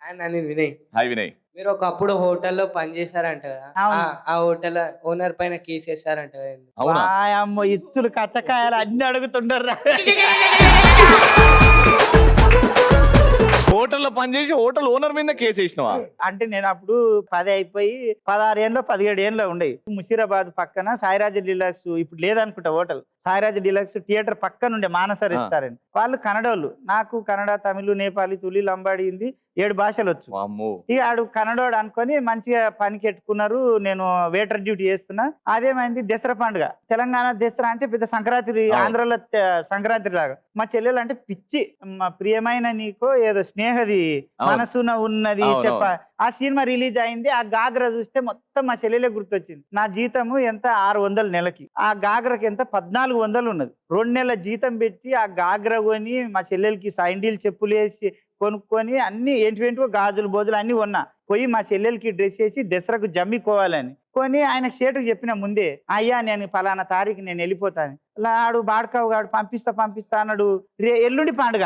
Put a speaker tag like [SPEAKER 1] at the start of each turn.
[SPEAKER 1] నేను వినయ్.
[SPEAKER 2] హాయ్ వినయ్.
[SPEAKER 1] మీరు ఒకప్పుడు హోటల్‌లో పని చేశారంట కదా!
[SPEAKER 3] అవును.
[SPEAKER 1] ఆ హోటల్ ఓనర్ పైన కేసేసారంట కదండీ!
[SPEAKER 2] అవునా?
[SPEAKER 3] వాయమ్మో! ఇచ్చులు కచ్చకాయలు అన్నీ అడుగుతుండర్రా.
[SPEAKER 2] హోటల్‌లో పనిచేసి హోటల్ ఓనర్ మీద కేసేసినావా?
[SPEAKER 3] అంటే నేను అప్పుడు 10 అయిపోయి 16 ఏండ్లో 17 ఏండ్లో ఉండేవి. ముషీరాబాద్ పక్కన సాయిరాజ్ డీలక్స్ ఇప్పుడు లేదనుకుంటా హోటల్. సాయిరాజ్ డీలక్స్ థియేటర్ పక్కన ఉండే మానస రెస్టారెంట్. వాళ్ళు కన్నడోళ్ళు. నాకు కన్నడ, తమిళ్, నేపాలి, తుళి, లంబాడి, హిందీ 7 భాషలొచ్చు.
[SPEAKER 2] వామ్మో!
[SPEAKER 3] ఇక ఆడు కన్నడోడు అనుకొని మంచిగా పనికి ఎట్టుకున్నారు. నేను వెయిటర్ డ్యూటీ చేస్తున్నా. అదేమైంది దసరా పండుగ. తెలంగాణ దసరా అంటే పెద్ద సంక్రాంతి, ఆంధ్రలో సంక్రాంతి లాగా. మా చెల్లెలు అంటే పిచ్చి. మా ప్రియమైన నీకో ఏదో స్నేహది మనసున ఉన్నది చెప్ప. ఆ సినిమా రిలీజ్ అయింది. ఆ గాగ్రా చూస్తే మొత్తం మా చెల్లెలే గుర్తొచ్చింది. నా జీతము ఎంత 600 నెలకి. ఆ గాగ్రకి ఎంత 1400 ఉన్నది. 2 నెలల జీతం పెట్టి ఆ గాగ్రా కొని మా చెల్లెలకి సైండీల్ చెప్పులు వేసి కొనుక్కొని అన్ని ఏంటివేంటివో గాజులు బోజులు అన్ని కొన్నా. పోయి మా చెల్లెలకి డ్రెస్ వేసి దసరాకు జమ్మికోవాలని కొని ఆయన షేటుకు చెప్పిన ముందే, అయ్యా నేను పలానా తారీఖు నేను వెళ్ళిపోతాను. ఆడు బాడకావు గాడు పంపిస్తా అన్నాడు. ఎల్లుండి పండుగ.